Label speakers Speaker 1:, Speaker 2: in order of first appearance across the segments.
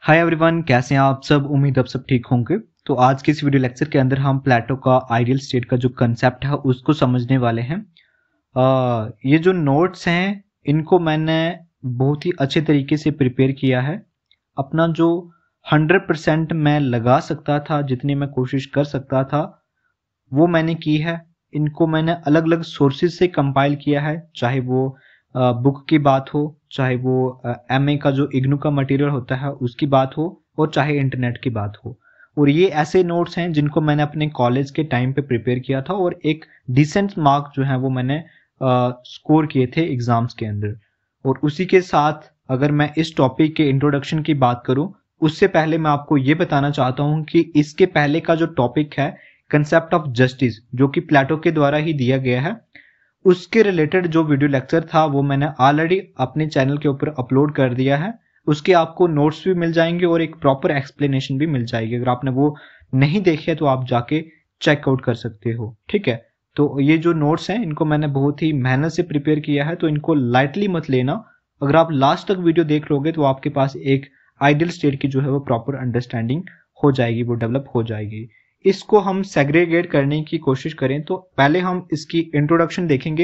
Speaker 1: Hi everyone, कैसे हैं आप सब। उम्मीद आप सब ठीक होंगे। तो आज के इस वीडियो लेक्चर के अंदर हम प्लेटो का आइडियल स्टेट का जो कंसेप्ट है उसको समझने वाले हैं। ये जो नोट्स हैं इनको मैंने बहुत ही अच्छे तरीके से प्रिपेयर किया है। अपना जो 100% मैं लगा सकता था, जितनी मैं कोशिश कर सकता था वो मैंने की है। इनको मैंने अलग अलग सोर्सेज से कंपाइल किया है, चाहे वो बुक की बात हो, चाहे वो एमए का जो इग्नू का मटेरियल होता है उसकी बात हो, और चाहे इंटरनेट की बात हो। और ये ऐसे नोट्स हैं जिनको मैंने अपने कॉलेज के टाइम पे प्रिपेयर किया था और एक डिसेंट मार्क जो है वो मैंने स्कोर किए थे एग्जाम्स के अंदर। और उसी के साथ अगर मैं इस टॉपिक के इंट्रोडक्शन की बात करूं, उससे पहले मैं आपको ये बताना चाहता हूं कि इसके पहले का जो टॉपिक है कंसेप्ट ऑफ जस्टिस, जो कि प्लेटो के द्वारा ही दिया गया है, उसके रिलेटेड जो वीडियो लेक्चर था वो मैंने ऑलरेडी अपने चैनल के ऊपर अपलोड कर दिया है। उसके आपको नोट्स भी मिल जाएंगे और एक प्रॉपर एक्सप्लेनेशन भी मिल जाएगी। अगर आपने वो नहीं देखे तो आप जाके चेकआउट कर सकते हो, ठीक है। तो ये जो नोट्स हैं इनको मैंने बहुत ही मेहनत से प्रिपेयर किया है, तो इनको लाइटली मत लेना। अगर आप लास्ट तक वीडियो देख लोगे तो आपके पास एक आइडियल स्टेट की जो है वो प्रॉपर अंडरस्टैंडिंग हो जाएगी, वो डेवलप हो जाएगी। इसको हम सेग्रीगेट करने की कोशिश करें तो पहले हम इसकी इंट्रोडक्शन देखेंगे।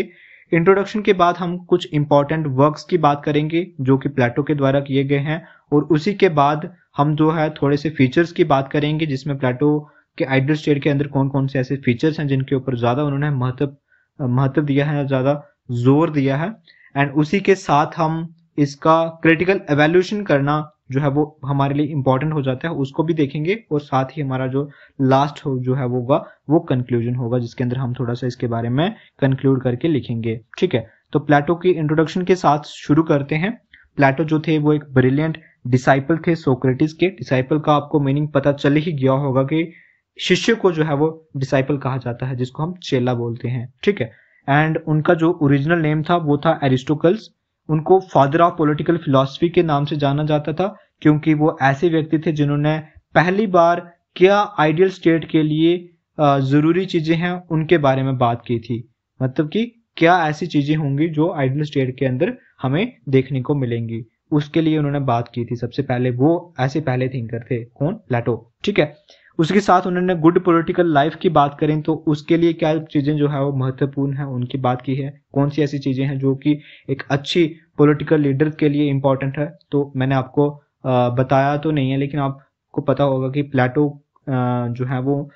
Speaker 1: इंट्रोडक्शन के बाद हम कुछ इंपॉर्टेंट वर्क्स की बात करेंगे जो कि प्लेटो के द्वारा किए गए हैं, और उसी के बाद हम जो है थोड़े से फीचर्स की बात करेंगे, जिसमें प्लेटो के आइडियल स्टेट के अंदर कौन कौन से ऐसे फीचर्स हैं जिनके ऊपर ज्यादा उन्होंने महत्व दिया है, ज्यादा जोर दिया है। एंड उसी के साथ हम इसका क्रिटिकल एवेल्यूशन करना जो है वो हमारे लिए इंपॉर्टेंट हो जाता है, उसको भी देखेंगे। और साथ ही हमारा जो लास्ट जो है वो कंक्लूजन होगा, जिसके अंदर हम थोड़ा सा इसके बारे में कंक्लूड करके लिखेंगे, ठीक है। तो प्लेटो की इंट्रोडक्शन के साथ शुरू करते हैं। प्लेटो जो थे वो एक ब्रिलियंट डिसाइपल थे सोक्रेटिस के। डिसाइपल का आपको मीनिंग पता चल ही गया होगा कि शिष्य को जो है वो डिसाइपल कहा जाता है, जिसको हम चेला बोलते हैं, ठीक है। एंड उनका जो ओरिजिनल नेम था वो था एरिस्टोटल्स। उनको फादर ऑफ पॉलिटिकल फिलॉसफी के नाम से जाना जाता था, क्योंकि वो ऐसे व्यक्ति थे जिन्होंने पहली बार क्या आइडियल स्टेट के लिए जरूरी चीजें हैं उनके बारे में बात की थी। मतलब कि क्या ऐसी चीजें होंगी जो आइडियल स्टेट के अंदर हमें देखने को मिलेंगी, उसके लिए उन्होंने बात की थी। सबसे पहले वो ऐसे पहले थिंकर थे, कौन? प्लेटो, ठीक है। उसके साथ उन्होंने गुड पॉलिटिकल लाइफ की बात करें तो उसके लिए क्या चीजें जो है वो महत्वपूर्ण है उनकी बात की है। कौन सी ऐसी चीजें हैं जो कि एक अच्छी पॉलिटिकल लीडर के लिए इंपॉर्टेंट है, तो मैंने आपको बताया तो नहीं है, लेकिन आपको पता होगा कि प्लेटो जो है वो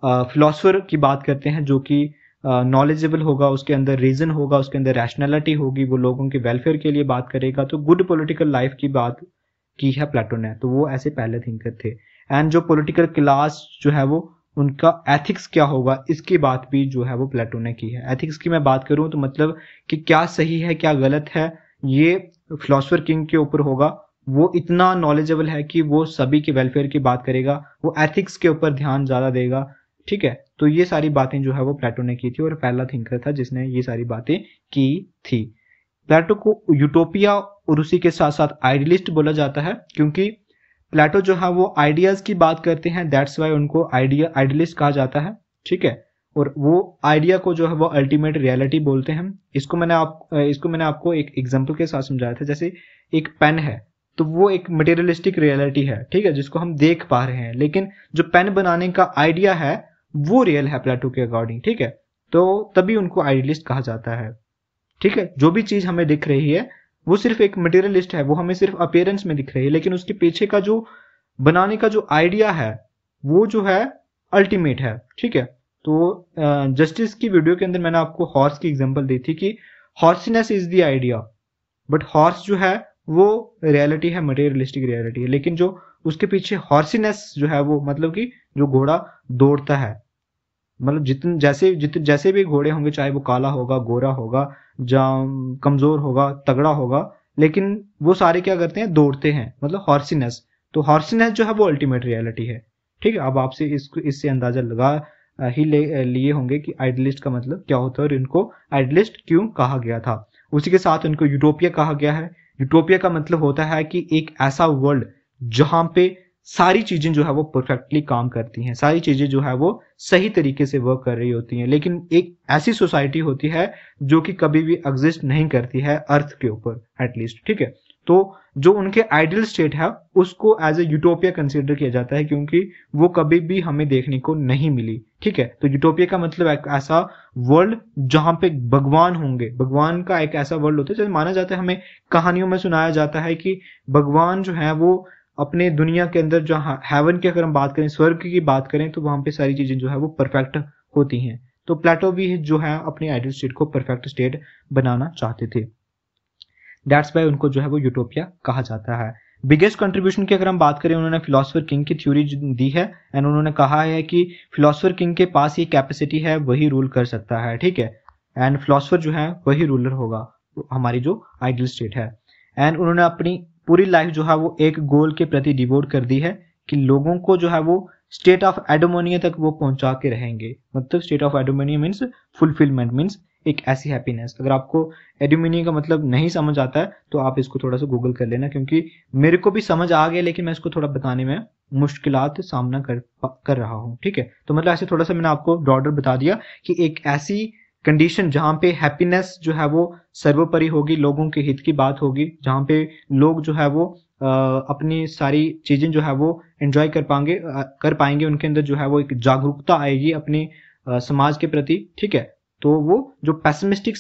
Speaker 1: फिलोसफर की बात करते हैं जो कि नॉलेजेबल होगा, उसके अंदर रीजन होगा, उसके अंदर रैशनैलिटी होगी, वो लोगों के वेलफेयर के लिए बात करेगा। तो गुड पॉलिटिकल लाइफ की बात की है प्लेटो ने, तो वो ऐसे पहले थिंकर थे। एंड जो पॉलिटिकल क्लास जो है वो उनका एथिक्स क्या होगा, इसकी बात भी जो है वो प्लेटो ने की है। एथिक्स की मैं बात करूं तो मतलब कि क्या सही है क्या गलत है, ये फिलोसफर किंग के ऊपर होगा। वो इतना नॉलेजेबल है कि वो सभी के वेलफेयर की बात करेगा, वो एथिक्स के ऊपर ध्यान ज्यादा देगा, ठीक है। तो ये सारी बातें जो है वो प्लेटो ने की थी और पहला थिंकर था जिसने ये सारी बातें की थी। प्लेटो को यूटोपिया और उसी के साथ साथ आइडियलिस्ट बोला जाता है, क्योंकि प्लेटो जो है वो आइडियाज की बात करते हैं, दैट्स वाई उनको आइडियलिस्ट कहा जाता है, ठीक है। और वो आइडिया को जो है वो अल्टीमेट रियलिटी बोलते हैं। इसको मैंने आपको एक एग्जांपल के साथ समझाया था। जैसे एक पेन है तो वो एक मटेरियलिस्टिक रियलिटी है, ठीक है, जिसको हम देख पा रहे हैं, लेकिन जो पेन बनाने का आइडिया है वो रियल है प्लेटो के अकॉर्डिंग, ठीक है। तो तभी उनको आइडियलिस्ट कहा जाता है, ठीक है। जो भी चीज हमें दिख रही है वो सिर्फ एक मटेरियलिस्ट है, वो हमें सिर्फ अपीयरेंस में दिख रही है, लेकिन उसके पीछे का जो बनाने का जो आइडिया है वो जो है अल्टीमेट है, ठीक है। तो जस्टिस की वीडियो के अंदर मैंने आपको हॉर्स की एग्जांपल दी थी कि horseness is the idea, but horse जो है वो रियलिटी है, मटेरियलिस्टिक रियलिटी है। लेकिन जो उसके पीछे हॉर्सीनेस जो है वो मतलब कि जो घोड़ा दौड़ता है, मतलब जैसे भी घोड़े होंगे, चाहे वो काला होगा, गोरा होगा, कमजोर होगा, तगड़ा होगा, लेकिन वो सारे क्या करते हैं? दौड़ते हैं, मतलब हॉर्सीनेस। तो हॉर्सीनेस जो है वो अल्टीमेट रियलिटी है, ठीक है। अब आपसे इससे अंदाजा लगा ही लिए होंगे कि आइडियलिस्ट का मतलब क्या होता है और इनको आइडियलिस्ट क्यों कहा गया था। उसी के साथ इनको यूटोपिया कहा गया है। यूटोपिया का मतलब होता है कि एक ऐसा वर्ल्ड जहां पे सारी चीजें जो है वो परफेक्टली काम करती हैं, सारी चीजें जो है वो सही तरीके से वर्क कर रही होती हैं, लेकिन एक ऐसी सोसाइटी होती है जो कि कभी भी एग्जिस्ट नहीं करती है अर्थ के ऊपर, एटलीस्ट, ठीक है। तो जो उनके आइडियल स्टेट है उसको एज ए यूटोपिया कंसिडर किया जाता है, क्योंकि वो कभी भी हमें देखने को नहीं मिली। ठीक है, तो यूटोपिया का मतलब एक ऐसा वर्ल्ड जहां पे भगवान होंगे, भगवान का एक ऐसा वर्ल्ड होता है जैसे माना जाता है, हमें कहानियों में सुनाया जाता है कि भगवान जो है वो अपने दुनिया के अंदर, जहाँ हेवन की अगर हम बात करें, स्वर्ग की बात करें, तो वहां पे सारी चीजें जो है वो परफेक्ट होती हैं। तो प्लेटो भी जो है अपनी आइडियल स्टेट को परफेक्ट स्टेट बनाना चाहते थे। दैट्स वाई उनको जो है वो यूटोपिया कहा जाता है। बिगेस्ट कंट्रीब्यूशन की अगर हम बात करें, उन्होंने फिलोसोफर किंग की थ्योरी दी है, एंड उन्होंने कहा है कि फिलोसोफर किंग के पास ये कैपेसिटी है, वही रूल कर सकता है। ठीक है, एंड फिलोसोफर जो है वही रूलर होगा, हमारी जो आइडियल स्टेट है। एंड उन्होंने अपनी पूरी लाइफ जो है वो एक गोल के प्रति डिवोट कर दी है कि लोगों को जो है वो स्टेट ऑफ एडोमोनिया तक वो पहुंचा के रहेंगे। मतलब state of eudaimonia means fulfilment, means एक ऐसी हैप्पीनेस। अगर आपको एडोमोनिया का मतलब नहीं समझ आता है तो आप इसको थोड़ा सा गूगल कर लेना, क्योंकि मेरे को भी समझ आ गया लेकिन मैं इसको थोड़ा बताने में मुश्किलात सामना कर रहा हूँ। ठीक है, तो मतलब ऐसे थोड़ा सा मैंने आपको ब्रॉडर बता दिया कि एक ऐसी कंडीशन जहां पे हैप्पीनेस जो है वो सर्वोपरि होगी, लोगों के हित की बात होगी, जहां पे लोग जो है वो अपनी सारी चीजें जो है वो एंजॉय कर पाएंगे, उनके अंदर जो है वो एक जागरूकता आएगी अपने समाज के प्रति। ठीक है, तो वो जो पेसिमिस्टिक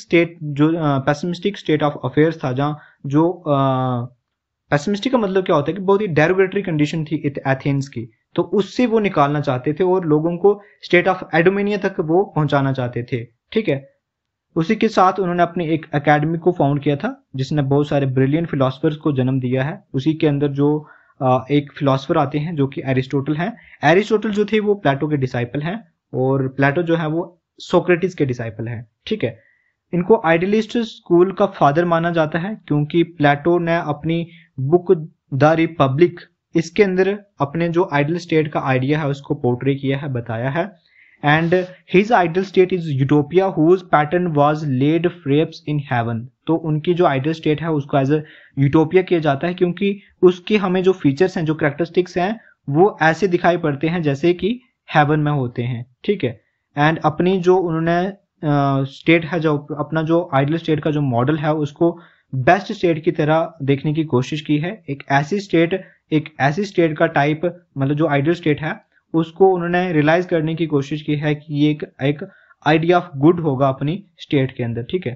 Speaker 1: स्टेट ऑफ अफेयर्स था, जहाँ जो पेसिमिस्टिक का मतलब क्या होता है कि बहुत ही डेरोगेटरी कंडीशन थी एथेंस की, तो उससे वो निकालना चाहते थे और लोगों को स्टेट ऑफ एडोमिनिया तक वो पहुंचाना चाहते थे। ठीक है, उसी के साथ उन्होंने अपनी एक एकेडमी को फाउंड किया था, जिसने बहुत सारे ब्रिलियंट फिलोसफर्स को जन्म दिया है। उसी के अंदर जो एक फिलोसफर आते हैं जो कि एरिस्टोटल हैं। एरिस्टोटल जो थे वो प्लेटो के डिसाइपल हैं, और प्लेटो जो है वो सोक्रेटिस के डिसाइपल हैं। ठीक है, इनको आइडियलिस्ट स्कूल का फादर माना जाता है, क्योंकि प्लेटो ने अपनी बुक द रिपब्लिक, इसके अंदर अपने जो आइडियल स्टेट का आइडिया है उसको पोर्ट्रे किया है, बताया है। And his ideal state is utopia whose pattern was laid फ्रेप्स इन हेवन। तो उनकी जो आइडियल स्टेट है उसको एज अ यूटोपिया किया जाता है, क्योंकि उसके हमें जो फीचर्स हैं, जो कैरेक्टरिस्टिक्स हैं, वो ऐसे दिखाई पड़ते हैं जैसे कि हेवन में होते हैं। ठीक है, एंड अपनी जो उन्होंने स्टेट है, जो अपना जो आइडियल स्टेट का जो मॉडल है उसको बेस्ट स्टेट की तरह देखने की कोशिश की है। एक ऐसी स्टेट का टाइप, मतलब जो आइडियल स्टेट है उसको उन्होंने रियलाइज करने की कोशिश की है कि ये एक आइडिया ऑफ गुड होगा अपनी स्टेट के अंदर। ठीक है,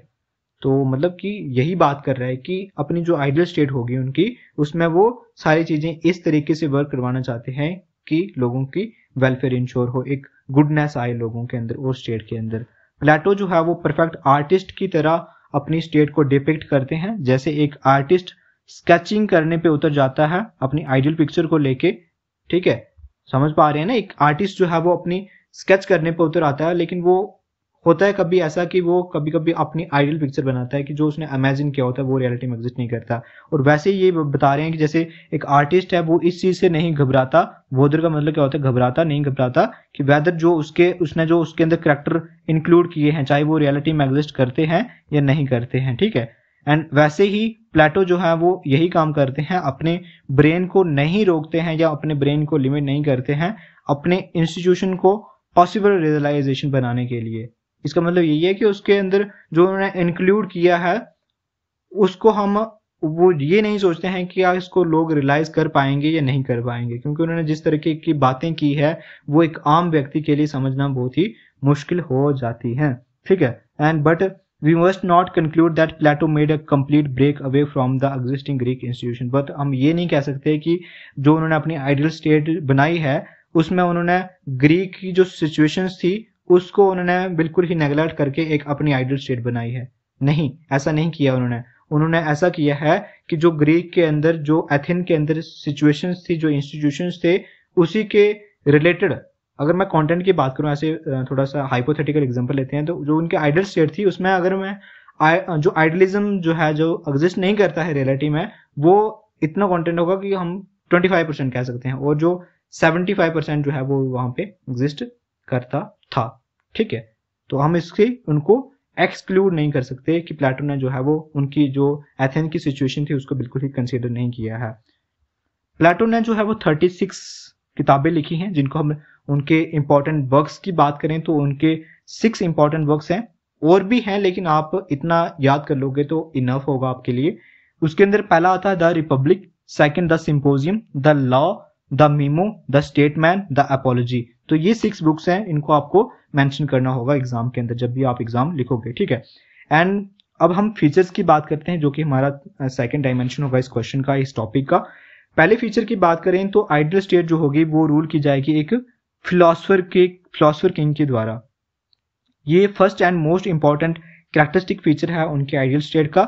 Speaker 1: तो मतलब कि यही बात कर रहा है कि अपनी जो आइडियल स्टेट होगी उनकी, उसमें वो सारी चीजें इस तरीके से वर्क करवाना चाहते हैं कि लोगों की वेलफेयर इंश्योर हो, एक गुडनेस आए लोगों के अंदर और स्टेट के अंदर। प्लेटो जो है वो परफेक्ट आर्टिस्ट की तरह अपनी स्टेट को डिपिक्ट करते हैं, जैसे एक आर्टिस्ट स्केचिंग करने पे उतर जाता है अपनी आइडियल पिक्चर को लेके। ठीक है, समझ पा रहे हैं ना, एक आर्टिस्ट जो है वो अपनी स्केच करने पे उतर आता है, लेकिन वो होता है कभी ऐसा कि वो कभी कभी अपनी आइडियल पिक्चर बनाता है कि जो उसने इमेजिन किया होता है वो रियलिटी में एग्जिस्ट नहीं करता। और वैसे ही ये बता रहे हैं कि जैसे एक आर्टिस्ट है वो इस चीज से नहीं घबराता, वोदर का मतलब क्या होता है, नहीं घबराता, कि वेदर जो उसने जो उसके अंदर करेक्टर इंक्लूड किए हैं, चाहे वो रियलिटी में एग्जिस्ट करते हैं या नहीं करते हैं। ठीक है, एंड वैसे ही प्लेटो जो है वो यही काम करते हैं, अपने ब्रेन को नहीं रोकते हैं या अपने ब्रेन को लिमिट नहीं करते हैं अपने इंस्टीट्यूशन को पॉसिबल रियलाइजेशन बनाने के लिए। इसका मतलब यही है कि उसके अंदर जो उन्होंने इंक्लूड किया है उसको वो ये नहीं सोचते हैं कि क्या इसको लोग रियलाइज कर पाएंगे या नहीं कर पाएंगे, क्योंकि उन्होंने जिस तरीके की बातें की है वो एक आम व्यक्ति के लिए समझना बहुत ही मुश्किल हो जाती है। ठीक है, and but we must not conclude that Plato made a complete break away from the existing Greek institution. But हम ये नहीं कह सकते कि जो उन्होंने अपनी आइडियल स्टेट बनाई है उसमें उन्होंने ग्रीक की जो सिचुएशंस थी उसको उन्होंने बिल्कुल ही नेगलेक्ट करके एक अपनी आइडियल स्टेट बनाई है। नहीं, ऐसा नहीं किया उन्होंने ऐसा किया है कि जो ग्रीक के अंदर, जो एथेन के अंदर सिचुएशंस थी, जो इंस्टीट्यूशंस थे, उसी के रिलेटेड अगर मैं कंटेंट की बात करूं, ऐसे थोड़ा सा हाइपोथेटिकल एग्जांपल लेते हैं, तो जो उनके आइडियल स्टेट थी उसमें अगर मैं जो आइडियलिज्म जो है जो एग्जिस्ट नहीं करता है रियलिटी में, वो इतना कंटेंट होगा कि हम 25% कह सकते हैं, और जो 75% जो है वो वहां पे एग्जिस्ट करता था। ठीक है, तो हम इससे उनको एक्सक्लूड नहीं कर सकते कि प्लेटो ने जो है वो उनकी जो एथेन की सिचुएशन थी उसको बिल्कुल ही कंसीडर नहीं किया है। प्लेटो ने जो है वो 36 किताबें लिखी हैं, जिनको हम उनके इंपॉर्टेंट वर्क्स की बात करें तो उनके 6 इंपॉर्टेंट वर्क्स हैं, और भी हैं लेकिन आप इतना याद कर लोगे तो इनफ होगा आपके लिए। उसके अंदर पहला आता है the Republic, second the symposium, the law, the memo, the statesman, the apiology. तो ये 6 बुक्स हैं, इनको आपको मेंशन करना होगा एग्जाम के अंदर जब भी आप एग्जाम लिखोगे, ठीक है। एंड अब हम फीचर्स की बात करते हैं, जो कि हमारा सेकंड डायमेंशन होगा इस क्वेश्चन का, इस टॉपिक का। पहले फीचर की बात करें तो आइडियल स्टेट जो होगी वो रूल की जाएगी एक फिलोसफर किंग के द्वारा। ये first and most important characteristic feature है उनके आइडियल स्टेट का।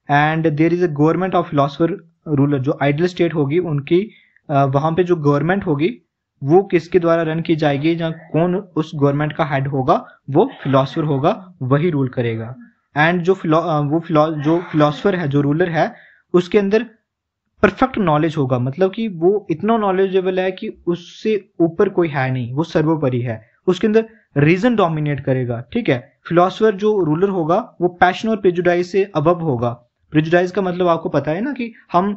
Speaker 1: And there is a government of philosopher ruler. जो आइडियल स्टेट होगी उनकी वहां पे जो गवर्नमेंट होगी वो किसके द्वारा रन की जाएगी, जहाँ कौन उस गवर्नमेंट का हेड होगा, वो फिलोसफर होगा, वही रूल करेगा। एंड जो फिलोसफर है, जो रूलर है, उसके अंदर परफेक्ट नॉलेज होगा, मतलब कि वो इतना नॉलेजेबल है कि उससे ऊपर कोई है नहीं, वो सर्वोपरि है। उसके अंदर रीजन डोमिनेट करेगा, ठीक है। फिलोसफर जो रूलर होगा वो पैशन और प्रेजुडाइज से अबव होगा। प्रेजुडाइज का मतलब आपको पता है ना कि हम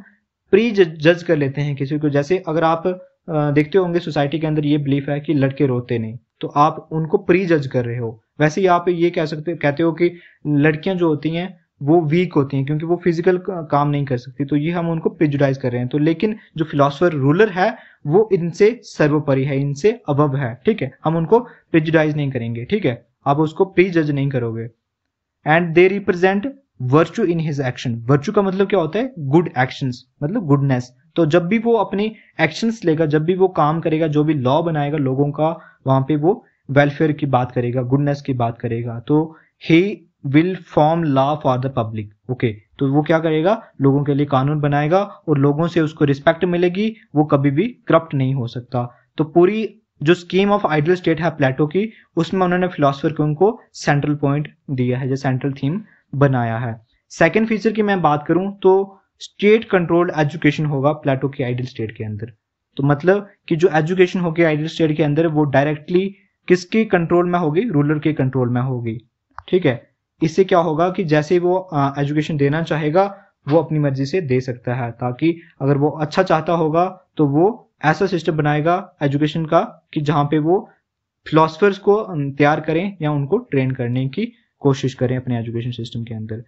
Speaker 1: प्री जज कर लेते हैं किसी को। जैसे अगर आप देखते होंगे सोसाइटी के अंदर ये बिलीफ है कि लड़के रोते नहीं, तो आप उनको प्री जज कर रहे हो। वैसे ही आप ये कहते हो कि लड़कियां जो होती हैं वो वीक होती हैं क्योंकि वो फिजिकल काम नहीं कर सकती, तो ये हम उनको प्रेजुडाइज कर रहे हैं। तो लेकिन जो फिलोसफर रूलर है वो इनसे सर्वोपरि है, इनसे अबव है, ठीक है। हम उनको प्रेजुडाइज नहीं करेंगे, ठीक है, आप उसको प्री जज नहीं करोगे। And they represent virtue in his action. Virtue का मतलब क्या होता है, गुड एक्शंस, मतलब गुडनेस। तो जब भी वो अपनी एक्शंस लेगा, जब भी वो काम करेगा, जो भी लॉ बनाएगा लोगों का, वहां पे वो वेलफेयर की बात करेगा, गुडनेस की बात करेगा। तो he will form law for the public, okay. तो वो क्या करेगा, लोगों के लिए कानून बनाएगा और लोगों से उसको रिस्पेक्ट मिलेगी, वो कभी भी करप्ट नहीं हो सकता। तो पूरी जो स्कीम ऑफ आइडियल स्टेट है प्लेटो की, उसमें उन्होंने फिलोसफर को उनको सेंट्रल पॉइंट दिया है, जो सेंट्रल थीम बनाया है। सेकंड फीचर की मैं बात करूं तो स्टेट कंट्रोल्ड एजुकेशन होगा प्लेटो की आइडियल स्टेट के अंदर। तो मतलब कि जो एजुकेशन होगी आइडियल स्टेट के अंदर वो डायरेक्टली किसके कंट्रोल में होगी, रूलर के कंट्रोल में होगी, ठीक है। इससे क्या होगा कि जैसे वो एजुकेशन देना चाहेगा वो अपनी मर्जी से दे सकता है, ताकि अगर वो अच्छा चाहता होगा तो वो ऐसा सिस्टम बनाएगा एजुकेशन का कि जहां पे वो फिलोसफर्स को तैयार करें या उनको ट्रेन करने की कोशिश करें अपने एजुकेशन सिस्टम के अंदर।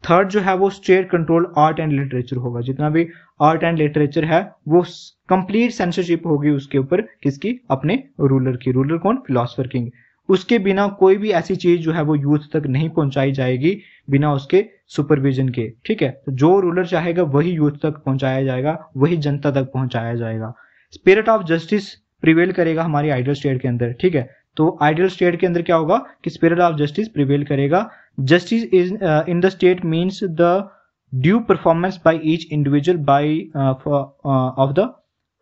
Speaker 1: थर्ड जो है वो state control art and literature होगा। जितना भी आर्ट एंड लिटरेचर है वो कंप्लीट सेंसरशिप होगी उसके ऊपर, किसकी, अपने रूलर की। रूलर कौन, फिलोसफर किंग। उसके बिना कोई भी ऐसी चीज जो है वो यूथ तक नहीं पहुंचाई जाएगी बिना उसके सुपरविजन के, ठीक है। तो जो रूलर चाहेगा वही यूथ तक पहुंचाया जाएगा, वही जनता तक पहुंचाया जाएगा। स्पिरिट ऑफ जस्टिस प्रिवेल करेगा हमारी आइडियल स्टेट के अंदर, ठीक है। तो आइडियल स्टेट के अंदर क्या होगा कि स्पिरिट ऑफ जस्टिस प्रिवेल करेगा। Justice is in the state means the due performance by each individual by of the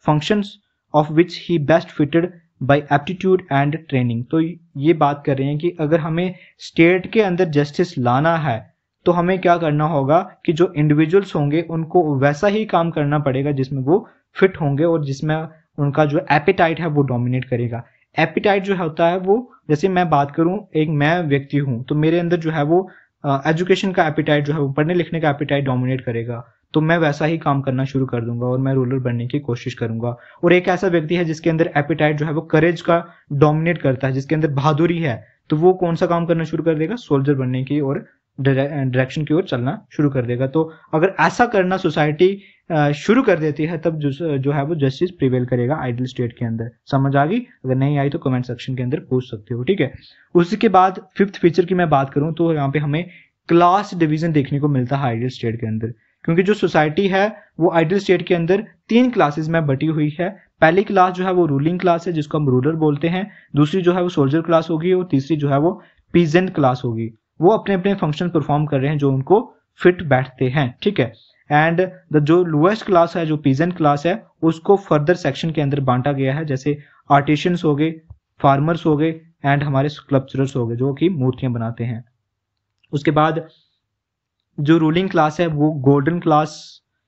Speaker 1: functions of which he best fitted by aptitude and training. तो ये बात कर रहे हैं कि अगर हमें स्टेट के अंदर जस्टिस लाना है तो हमें क्या करना होगा कि जो इंडिविजुअल्स होंगे उनको वैसा ही काम करना पड़ेगा जिसमें वो फिट होंगे और जिसमें उनका जो एपिटाइट है वो डोमिनेट करेगा। एपिटाइट जो होता है वो, जैसे मैं बात करूं, एक मैं व्यक्ति हूं तो मेरे अंदर जो है वो एजुकेशन का एपिटाइट जो है वो, पढ़ने लिखने का एपिटाइट डोमिनेट करेगा, तो मैं वैसा ही काम करना शुरू कर दूंगा और मैं रूलर बनने की कोशिश करूंगा। और एक ऐसा व्यक्ति है जिसके अंदर एपिटाइट जो है वो करेज का डोमिनेट करता है, जिसके अंदर बहादुरी है, तो वो कौन सा काम करना शुरू कर देगा, सोल्जर बनने की और डायरेक्शन की ओर चलना शुरू कर देगा। तो अगर ऐसा करना सोसाइटी शुरू कर देती है तब जो है वो जस्टिस प्रिवेल करेगा आइडियल स्टेट के अंदर। समझ आ गई? अगर नहीं आई तो कमेंट सेक्शन के अंदर पूछ सकते हो, ठीक है। उसी के बाद फिफ्थ फीचर की मैं बात करूं तो यहाँ पे हमें क्लास डिवीजन देखने को मिलता है आइडियल स्टेट के अंदर, क्योंकि जो सोसाइटी है वो आइडियल स्टेट के अंदर 3 क्लासेस में बटी हुई है। पहली क्लास जो है वो रूलिंग क्लास है जिसको हम रूलर बोलते हैं, दूसरी जो है वो सोल्जर क्लास होगी और तीसरी जो है वो पीजेंट क्लास होगी। वो अपने अपने फंक्शन परफॉर्म कर रहे हैं जो उनको फिट बैठते हैं, ठीक है। एंड जो लोएस्ट क्लास है, जो पीजेंट क्लास है, उसको फर्दर सेक्शन के अंदर बांटा गया है, जैसे आर्टिशियंस हो गए, फार्मर्स हो गए एंड हमारे स्कल्पचरर्स हो गए जो कि मूर्तियां बनाते हैं। उसके बाद जो रूलिंग क्लास है वो गोल्डन क्लास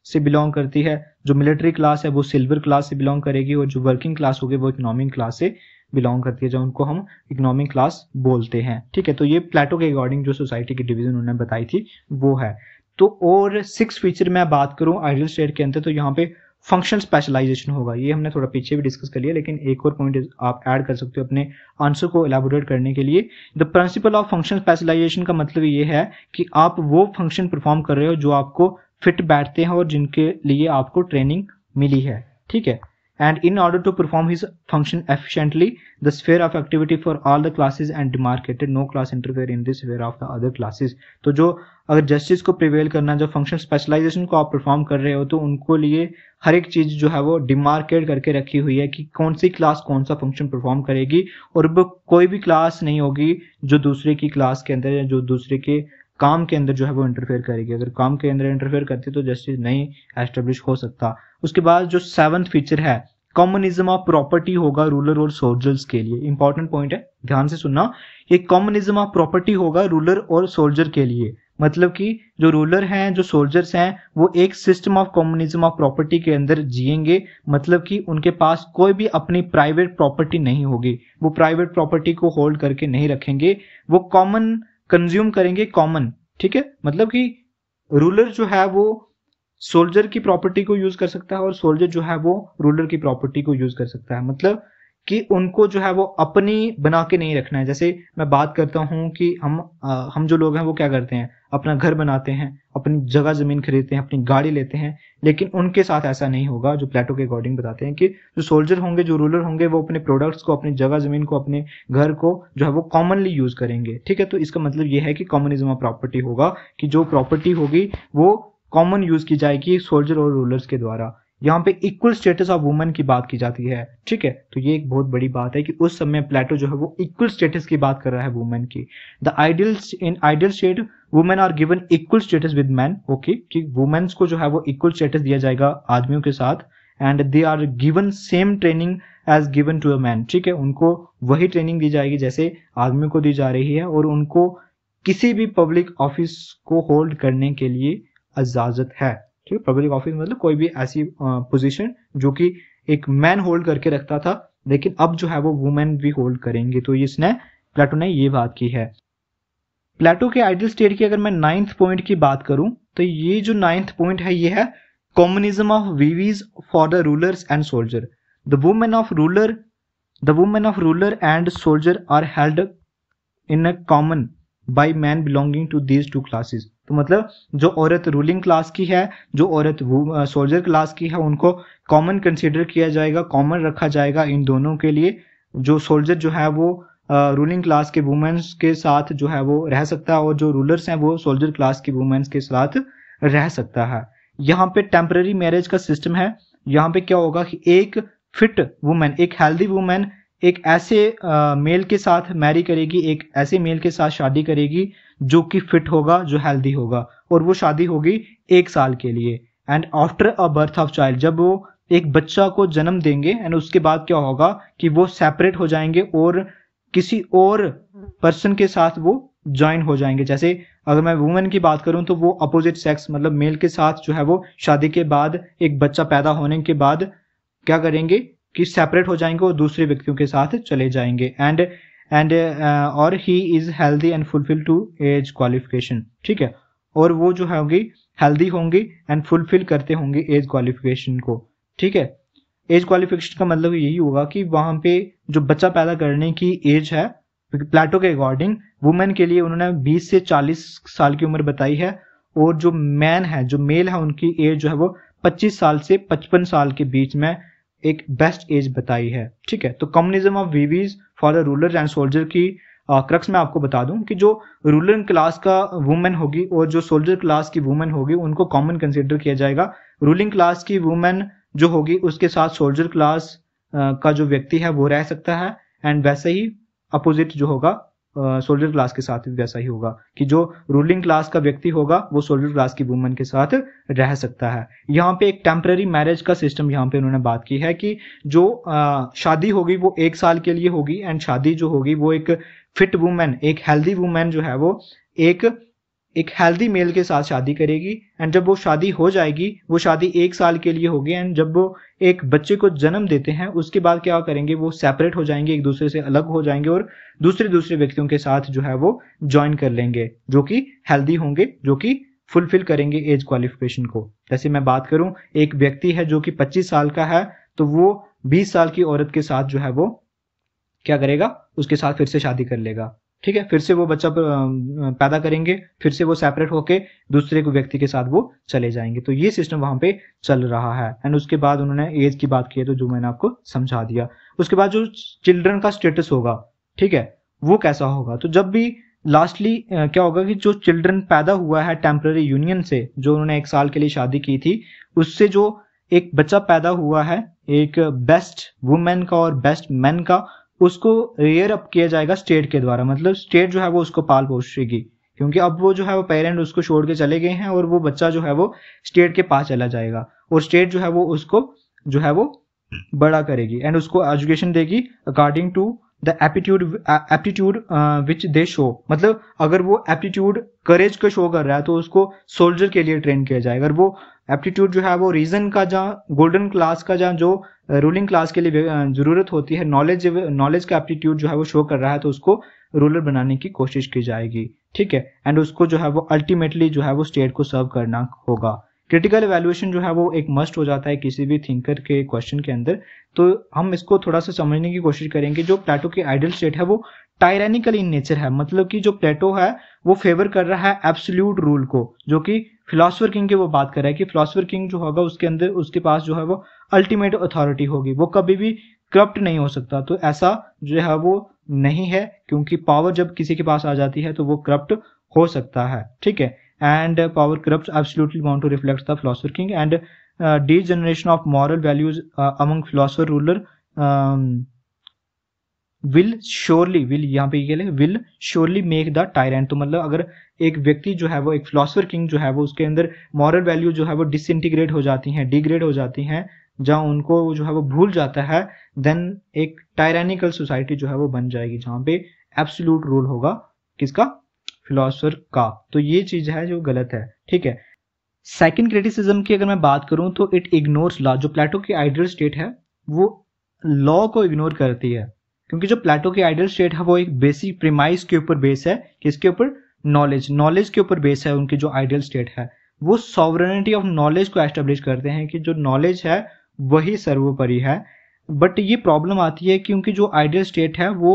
Speaker 1: से बिलोंग करती है, जो मिलिट्री क्लास है वो सिल्वर क्लास से बिलोंग करेगी और जो वर्किंग क्लास होगी वो इकोनॉमिक क्लास से बिलोंग करती है, जो उनको हम इकोनॉमिक क्लास बोलते हैं, ठीक है। तो ये प्लेटो के अकॉर्डिंग जो सोसाइटी की डिवीजन उन्होंने बताई थी वो है। तो और 6 फीचर में बात करूं आइडियल स्टेट के अंदर तो यहाँ पे फंक्शन स्पेशलाइजेशन होगा। ये हमने थोड़ा पीछे भी डिस्कस कर लिया, लेकिन एक और पॉइंट आप ऐड कर सकते हो अपने आंसर को एलैबोरेट करने के लिए। The principle of function specialization का मतलब ये है कि आप वो फंक्शन परफॉर्म कर रहे हो जो आपको फिट बैठते हैं और जिनके लिए आपको ट्रेनिंग मिली है, ठीक है। And in order to perform his function efficiently, the sphere of activity for all the classes and demarcated, no class interfere in the sphere of the other classes। तो जो अगर जस्टिस को प्रिवेल करना, जो function specialisation को आप perform कर रहे हो, तो उनको लिए हर एक चीज जो है वो डिमार्केट करके रखी हुई है कि कौन सी क्लास कौन सा फंक्शन परफॉर्म करेगी, और वो कोई भी क्लास नहीं होगी जो दूसरे की क्लास के अंदर या जो दूसरे के काम के अंदर जो है वो इंटरफेयर करेगी। अगर काम के अंदर इंटरफेयर करती तो जस्टिस नहीं एस्टेब्लिश हो सकता। उसके बाद जो 7th फीचर है, कॉमनिज्म ऑफ प्रॉपर्टी होगा रूलर और सोल्जर्स के लिए। इंपॉर्टेंट पॉइंट है, ध्यान से सुनना। ये कॉमनिज्म ऑफ प्रॉपर्टी होगा रूलर और सोल्जर के लिए, मतलब कि जो रूलर हैं, जो सोल्जर्स हैं, वो एक सिस्टम ऑफ कॉमनिज्म ऑफ प्रॉपर्टी के अंदर जिएंगे। मतलब कि उनके पास कोई भी अपनी प्राइवेट प्रॉपर्टी नहीं होगी, वो प्राइवेट प्रॉपर्टी को होल्ड करके नहीं रखेंगे, वो कॉमन कंज्यूम करेंगे, कॉमन, ठीक है। मतलब कि रूलर जो है वो सोल्जर की प्रॉपर्टी को यूज कर सकता है और सोल्जर जो है वो रूलर की प्रॉपर्टी को यूज कर सकता है। मतलब कि उनको जो है वो अपनी बना के नहीं रखना है। जैसे मैं बात करता हूं कि हम जो लोग हैं वो क्या करते हैं, अपना घर बनाते हैं, अपनी जगह जमीन खरीदते हैं, अपनी गाड़ी लेते हैं, लेकिन उनके साथ ऐसा नहीं होगा। जो प्लेटो के अकॉर्डिंग बताते हैं कि जो सोल्जर होंगे, जो रूलर होंगे, वो अपने प्रोडक्ट्स को, अपनी जगह जमीन को, अपने घर को जो है वो कॉमनली यूज करेंगे, ठीक है। तो इसका मतलब ये है कि कॉमनिज्म ऑफ प्रॉपर्टी होगा कि जो प्रॉपर्टी होगी वो कॉमन यूज की जाएगी सोल्जर और रूलर्स के द्वारा। यहाँ पे इक्वल स्टेटस ऑफ वुमेन की बात की जाती है, ठीक है। तो ये एक बहुत बड़ी बात है कि उस समय प्लेटो जो है वो इक्वल स्टेटस की बात कर रहा है वुमेन की। The in ideal state women are given equal status with man, okay, कि वुमेन्स को जो है वो इक्वल स्टेटस दिया जाएगा आदमियों के साथ, and they are given same training as given to a man, ठीक है। उनको वही ट्रेनिंग दी जाएगी जैसे आदमियों को दी जा रही है, और उनको किसी भी पब्लिक ऑफिस को होल्ड करने के लिए इजाजत है, ठीक है। पब्लिक ऑफिस मतलब कोई भी ऐसी पोजीशन जो कि एक मैन होल्ड करके रखता था, लेकिन अब जो है वो वुमेन भी होल्ड करेंगे। तो इसने प्लेटो ने ये बात की है। प्लेटो के आइडियल स्टेट की अगर मैं 9th पॉइंट की बात करूं, तो ये जो 9th पॉइंट है ये है communism of wives for the rulers and soldier. The women of ruler and soldier are held in a common by man belonging to these two classes. तो मतलब जो औरत रूलिंग क्लास की है, जो औरत सोल्जर क्लास की है, उनको कॉमन कंसीडर किया जाएगा, कॉमन रखा जाएगा इन दोनों के लिए। जो सोल्जर जो है वो रूलिंग क्लास के वुमेन्स के साथ जो है वो रह सकता है, और जो रूलर्स हैं वो सोल्जर क्लास की वुमेन्स के साथ रह सकता है। यहाँ पे टेम्पररी मैरिज का सिस्टम है। यहाँ पे क्या होगा कि एक फिट वुमेन, एक हेल्दी वुमेन एक ऐसे मेल के साथ मैरी करेगी, एक ऐसे मेल के साथ शादी करेगी जो कि फिट होगा, जो हेल्दी होगा, और वो शादी होगी 1 साल के लिए। And after a birth of child, जब वो एक बच्चा को जन्म देंगे, एंड उसके बाद क्या होगा कि वो सेपरेट हो जाएंगे और किसी और पर्सन के साथ वो ज्वाइन हो जाएंगे। जैसे अगर मैं वुमेन की बात करूं तो वो अपोजिट सेक्स मतलब मेल के साथ जो है वो शादी के बाद, एक बच्चा पैदा होने के बाद क्या करेंगे कि सेपरेट हो जाएंगे और दूसरे व्यक्तियों के साथ चले जाएंगे। एंड और he is healthy and fulfil to as qualification, ठीक है। और वो जो होंगी हेल्दी होंगी एंड फुलफिल करते होंगे एज क्वालिफिकेशन को, ठीक है। एज क्वालिफिकेशन का मतलब यही होगा कि वहां पे जो बच्चा पैदा करने की एज है, प्लेटो के अकॉर्डिंग वुमेन के लिए उन्होंने 20 से 40 साल की उम्र बताई है, और जो मैन है, जो मेल है, उनकी एज जो है वो 25 साल से 55 साल के बीच में एक बेस्ट एज बताई है, ठीक है। तो communism of wives for the ruler and soldier की क्रक्स में आपको बता दूं कि जो रूलर क्लास का वुमेन होगी और जो सोल्जर क्लास की वुमेन होगी उनको कॉमन कंसीडर किया जाएगा। रूलिंग क्लास की वुमेन जो होगी उसके साथ सोल्जर क्लास का जो व्यक्ति है वो रह सकता है, एंड वैसे ही अपोजिट जो होगा सोल्जर क्लास के साथ भी वैसा ही होगा कि जो रूलिंग क्लास का व्यक्ति होगा वो सोल्जर क्लास की वुमेन के साथ रह सकता है। यहाँ पे एक टेम्पररी मैरिज का सिस्टम यहाँ पे उन्होंने बात की है कि जो शादी होगी वो 1 साल के लिए होगी, एंड शादी जो होगी वो एक फिट वुमेन, एक हेल्दी वुमेन जो है वो एक हेल्दी मेल के साथ शादी करेगी, एंड जब वो शादी हो जाएगी वो शादी 1 साल के लिए होगी, एंड जब वो एक बच्चे को जन्म देते हैं उसके बाद क्या करेंगे, वो सेपरेट हो जाएंगे, एक दूसरे से अलग हो जाएंगे और दूसरे व्यक्तियों के साथ जो है वो ज्वाइन कर लेंगे जो कि हेल्दी होंगे, जो कि फुलफिल करेंगे एज क्वालिफिकेशन को। जैसे मैं बात करूं, एक व्यक्ति है जो कि 25 साल का है, तो वो 20 साल की औरत के साथ जो है वो क्या करेगा, उसके साथ फिर से शादी कर लेगा, ठीक है, फिर से वो बच्चा पैदा करेंगे, फिर से वो सेपरेट होके दूसरे को व्यक्ति के साथ वो चले जाएंगे। तो ये सिस्टम वहां पे चल रहा है। एंड उसके बाद उन्होंने एज की बात की है, तो जो मैंने आपको समझा दिया। उसके बाद जो चिल्ड्रन का स्टेटस होगा, ठीक है, वो कैसा होगा। तो जब भी लास्टली क्या होगा कि जो चिल्ड्रन पैदा हुआ है टेम्पररी यूनियन से, जो उन्होंने 1 साल के लिए शादी की थी, उससे जो एक बच्चा पैदा हुआ है, एक बेस्ट वुमेन का और बेस्ट मैन का, उसको रेयर अप किया जाएगा स्टेट के द्वारा। मतलब स्टेट जो है वो उसको पाल पोषेगी, क्योंकि अब वो जो है वो पेरेंट उसको छोड़ के चले गए हैं, और वो बच्चा जो है वो स्टेट के पास चला जाएगा, और स्टेट जो है वो उसको जो है वो बड़ा करेगी एंड उसको एजुकेशन देगी according to the aptitude which they show. मतलब अगर वो एप्टीट्यूड करेज को शो कर रहा है तो उसको सोल्जर के लिए ट्रेन किया जाएगा। अगर वो एप्टीट्यूड जो है वो रीजन का, जहाँ गोल्डन क्लास का, जहाँ जो रूलिंग क्लास के लिए जरूरत होती है, नॉलेज का एप्टीट्यूड जो है वो शो कर रहा है, तो उसको रूलर बनाने की कोशिश की जाएगी। ठीक है, एंड उसको जो है वो अल्टीमेटली जो है वो स्टेट को सर्व करना होगा। क्रिटिकल इवैल्यूएशन जो है वो एक मस्ट हो जाता है किसी भी थिंकर के क्वेश्चन के अंदर। तो हम इसको थोड़ा सा समझने की कोशिश करेंगे। जो प्लेटो की आइडियल स्टेट है वो टायरानिकल इन नेचर है। मतलब कि जो प्लेटो है वो फेवर कर रहा है एब्सोल्यूट रूल को, जो कि फिलोसोफर किंग की वो बात कर रहा है कि फिलोसोफर किंग जो होगा उसके अंदर उसके पास जो है वो अल्टीमेट अथॉरिटी होगी, वो कभी भी करप्ट नहीं हो सकता। तो ऐसा जो है वो नहीं है, क्योंकि पावर जब किसी के पास आ जाती है तो वो करप्ट हो सकता है। ठीक है, and power corrupts absolutely want to reflect the philosopher king and degeneration of moral values among philosopher ruler will यहाँ पे ये will surely make the tyrant। तो मतलब अगर एक व्यक्ति जो है वो एक फिलोसोफर किंग जो है वो उसके अंदर मॉरल वैल्यू जो है वो डिसइंटीग्रेट हो जाती हैं, डिग्रेड हो जाती हैं, जहाँ उनको जो है वो भूल जाता है, देन एक टायरानिकल सोसाइटी जो है वो बन जाएगी, जहाँ पे एब्सोल्यूट रूल होगा किसका, फिलोसोफर का। तो ये चीज है जो गलत है। ठीक है, सेकंड क्रिटिसिज्म की अगर मैं बात करूं तो इट इग्नोर्स लॉ। जो प्लेटो की आइडियल स्टेट है वो लॉ को इग्नोर करती है, क्योंकि जो प्लेटो की आइडियल स्टेट है वो एक बेसिक प्रीमाइस के ऊपर बेस है। किसके ऊपर, नॉलेज के ऊपर बेस है। उनकी जो आइडियल स्टेट है वो सॉवरेनिटी ऑफ नॉलेज को एस्टेब्लिश करते हैं कि जो नॉलेज है वही सर्वोपरि है। बट ये प्रॉब्लम आती है क्योंकि जो आइडियल स्टेट है वो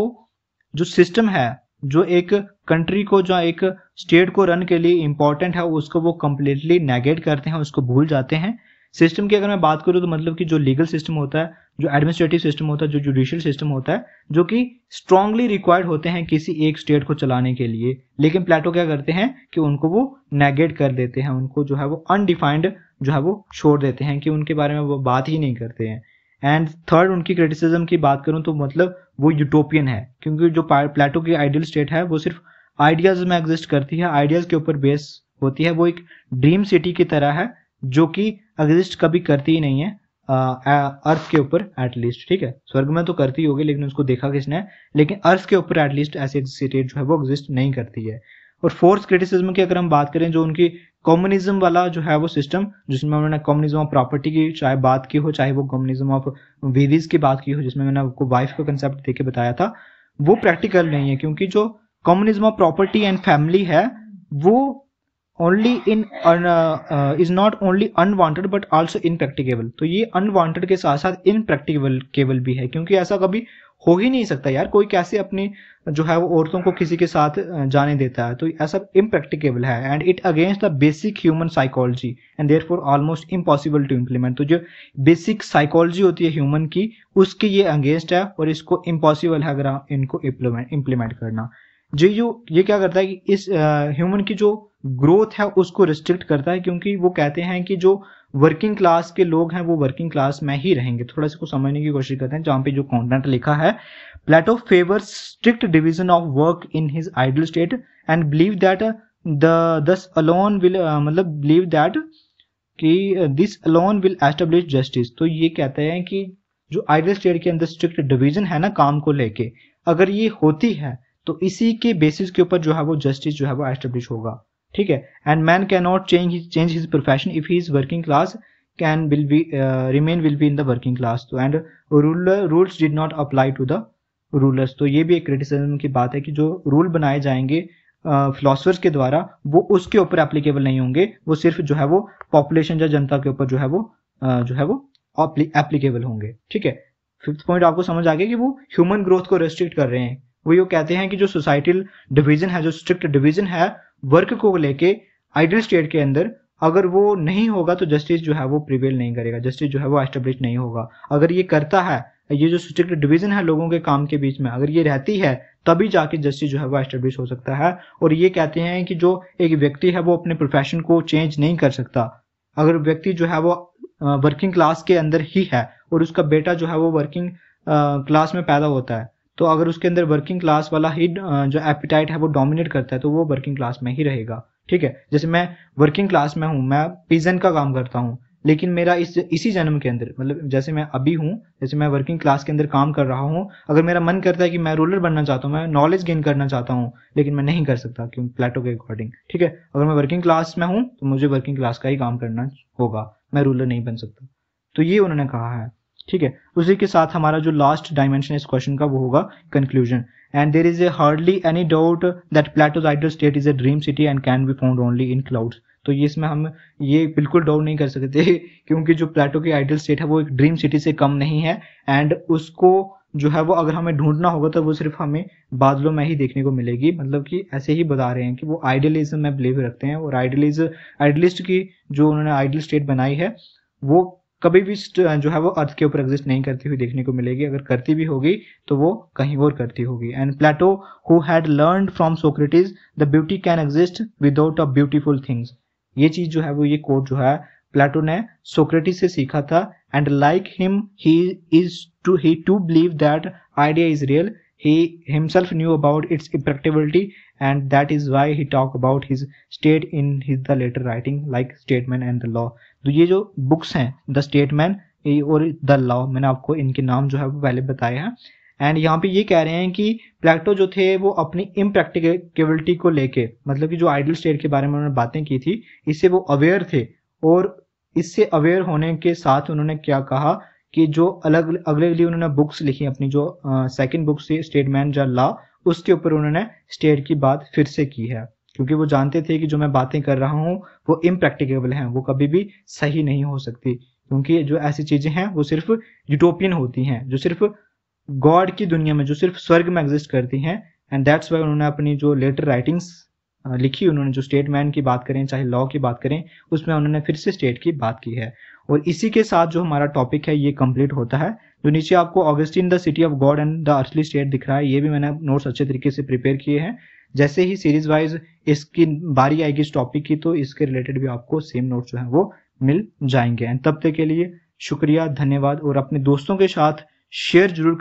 Speaker 1: जो सिस्टम है, जो एक कंट्री को, जो एक स्टेट को रन के लिए इंपॉर्टेंट है, उसको वो कंप्लीटली नेगेट करते हैं, उसको भूल जाते हैं। सिस्टम की अगर मैं बात करूं तो मतलब कि जो लीगल सिस्टम होता है, जो एडमिनिस्ट्रेटिव सिस्टम होता है, जो जुडिशियल सिस्टम होता है, जो कि स्ट्रांगली रिक्वायर्ड होते हैं किसी एक स्टेट को चलाने के लिए, लेकिन प्लेटो क्या करते हैं कि उनको वो नेगेट कर देते हैं, उनको जो है वो अनडिफाइंड जो है वो छोड़ देते हैं, कि उनके बारे में वो बात ही नहीं करते हैं। एंड थर्ड, उनकी क्रिटिसिज्म की बात करूं तो मतलब वो यूटोपियन है, क्योंकि जो प्लेटो की आइडियल स्टेट है वो सिर्फ आइडियाज में एग्जिस्ट करती है, आइडियाज के ऊपर बेस होती है। वो एक ड्रीम सिटी की तरह है जो कि एग्जिस्ट कभी करती ही नहीं है अर्थ के ऊपर एटलीस्ट। ठीक है, स्वर्ग में तो करती होगी लेकिन उसको देखा किसने, लेकिन अर्थ के ऊपर एटलीस्ट ऐसी सिटी जो है वो एग्जिस्ट नहीं करती है। और फोर्थ क्रिटिसिज्म की अगर हम बात करें, जो उनकी कम्युनिज्म वाला जो है वो सिस्टम, जिसमें उन्होंने कम्युनिज्म ऑफ प्रॉपर्टी की चाहे बात की हो, चाहे वो कम्युनिज्म ऑफ वेदीज की बात की हो, जिसमें मैंने आपको वाइफ का कंसेप्ट देके बताया था, वो प्रैक्टिकल नहीं है। क्योंकि जो communism of property and family है वो only in is not only unwanted but also impracticable. तो ये अनवांटेड के साथ साथ इनप्रैक्टिकेबल भी है, क्योंकि ऐसा कभी हो ही नहीं सकता यार। कोई कैसे अपनी जो है वो औरतों को किसी के साथ जाने देता है, तो ऐसा इम्प्रैक्टिकेबल है। And it against the basic human psychology and therefore almost impossible to implement. तो जो बेसिक साइकोलॉजी होती है ह्यूमन की, उसके ये अगेंस्ट है और इसको इम्पॉसिबल है अगर इनको इम्प्लीमेंट करना। जो ये क्या करता है कि इस ह्यूमन की जो ग्रोथ है उसको रिस्ट्रिक्ट करता है, क्योंकि वो कहते हैं कि जो वर्किंग क्लास के लोग हैं वो वर्किंग क्लास में ही रहेंगे। थोड़ा सा को समझने की कोशिश करते हैं, जहां पे जो कंटेंट लिखा है, Plato favours strict division of work in his ideal state and believe that this alone will मतलब बिलीव दैट कि this alone will establish justice. तो ये कहते हैं कि जो आइडियल स्टेट के अंदर स्ट्रिक्ट डिवीजन है ना काम को लेके, अगर ये होती है तो इसी के बेसिस के ऊपर जो है वो जस्टिस जो है वो एस्टेब्लिश होगा। ठीक है, and man can not change his profession if he is working class can will be remain will be in the working class. तो and rules did not apply to the rulers. तो ये भी एक criticism की बात है कि जो रूल बनाए जाएंगे फिलोसफर्स के द्वारा वो उसके ऊपर एप्लीकेबल नहीं होंगे, वो सिर्फ जो है वो पॉपुलेशन या जनता के ऊपर जो है वो एप्लीकेबल होंगे। ठीक है, फिफ्थ पॉइंट आपको समझ आ गया कि वो ह्यूमन ग्रोथ को रेस्ट्रिक्ट कर रहे हैं। वो ये कहते हैं कि जो सोसाइटल डिवीजन है, जो स्ट्रिक्ट डिवीजन है वर्क को लेके आइडियल स्टेट के अंदर, अगर वो नहीं होगा तो जस्टिस जो है वो प्रिवेल नहीं करेगा, जस्टिस जो है वो एस्टेब्लिश नहीं होगा। अगर ये करता है, ये जो स्ट्रिक्ट डिवीजन है लोगों के काम के बीच में, अगर ये रहती है तभी जाके जस्टिस जो है वो एस्टेब्लिश हो सकता है। और ये कहते हैं कि जो एक व्यक्ति है वो अपने प्रोफेशन को चेंज नहीं कर सकता। अगर व्यक्ति जो है वो वर्किंग क्लास के अंदर ही है और उसका बेटा जो है वो वर्किंग क्लास में पैदा होता है, तो अगर उसके अंदर वर्किंग क्लास वाला ही जो एपिटाइट है वो डोमिनेट करता है तो वो वर्किंग क्लास में ही रहेगा। ठीक है, जैसे मैं वर्किंग क्लास में हूँ, मैं पिजन का काम करता हूँ, लेकिन मेरा इसी जन्म के अंदर, मतलब जैसे मैं अभी हूँ, जैसे मैं वर्किंग क्लास के अंदर काम कर रहा हूँ, अगर मेरा मन करता है कि मैं रूलर बनना चाहता हूँ, मैं नॉलेज गेन करना चाहता हूँ, लेकिन मैं नहीं कर सकता क्योंकि प्लेटो के अकॉर्डिंग। ठीक है, अगर मैं वर्किंग क्लास में हूँ तो मुझे वर्किंग क्लास का ही काम करना होगा, मैं रूलर नहीं बन सकता। तो ये उन्होंने कहा है। ठीक है, उसी के साथ हमारा जो लास्ट डायमेंशन इस क्वेश्चन का वो होगा conclusion. And there is hardly any doubt that Plato's ideal state is a dream city and can be found only in clouds. तो ये इसमें हम ये बिल्कुल डाउट नहीं कर सकते क्योंकि जो प्लेटो की आइडियल स्टेट है वो एक ड्रीम सिटी से कम नहीं है, एंड उसको जो है वो अगर हमें ढूंढना होगा तो वो सिर्फ हमें बादलों में ही देखने को मिलेगी। मतलब कि ऐसे ही बता रहे हैं कि वो आइडियलिज्म में बिलीव रखते हैं, और आइडियलिस्ट की जो उन्होंने आइडियल स्टेट बनाई है वो कभी भी जो है वो अर्थ के ऊपर एग्जिस्ट नहीं करती हुई देखने को मिलेगी। अगर करती भी होगी तो वो कहीं और करती होगी। And Plato who had learned from Socrates the beauty can exist without a beautiful things. ये चीज जो है वो, ये कोट जो है प्लेटो ने सोक्रेटिस से सीखा था। And like him he too believed that idea is real. He himself knew about its impracticability, and that is why he talked about his state in the later writing like Statesman and the Law. तो ये जो books हैं the statesman और the law, मैंने आपको इनके नाम जो है वो पहले बताए हैं। एंड यहाँ पे ये कह रहे हैं कि प्लेटो जो थे वो अपनी इम्प्रैक्टिकेबिलिटी को लेके, मतलब कि जो आइडियल स्टेट के बारे में उन्होंने बातें की थी, इससे वो अवेयर थे। और इससे अवेयर होने के साथ उन्होंने क्या कहा कि जो अगले उन्होंने बुक्स लिखी, अपनी जो सेकंड बुक थी स्टेटमैन या लॉ, उसके ऊपर उन्होंने स्टेट की बात फिर से की है, क्योंकि वो जानते थे कि जो मैं बातें कर रहा हूँ वो इम्प्रैक्टिकेबल हैं, वो कभी भी सही नहीं हो सकती, क्योंकि जो ऐसी चीजें हैं वो सिर्फ यूटोपियन होती हैं, जो सिर्फ गॉड की दुनिया में, जो सिर्फ स्वर्ग में एग्जिस्ट करती हैं। एंड दैट्स वाई उन्होंने अपनी जो लेटर राइटिंग्स लिखी, उन्होंने जो स्टेटमैन की बात करें चाहे लॉ की बात करें, उसमें उन्होंने फिर से स्टेट की बात की है। और इसी के साथ जो हमारा टॉपिक है ये कंप्लीट होता है। जो नीचे आपको Augustine the city of God and the earthly state दिख रहा है, ये भी मैंने नोट्स अच्छे तरीके से प्रिपेयर किए हैं। जैसे ही सीरीज वाइज इसकी बारी आएगी इस टॉपिक की, तो इसके रिलेटेड भी आपको सेम नोट्स जो है वो मिल जाएंगे। एंड तब तक के लिए शुक्रिया, धन्यवाद, और अपने दोस्तों के साथ शेयर जरूर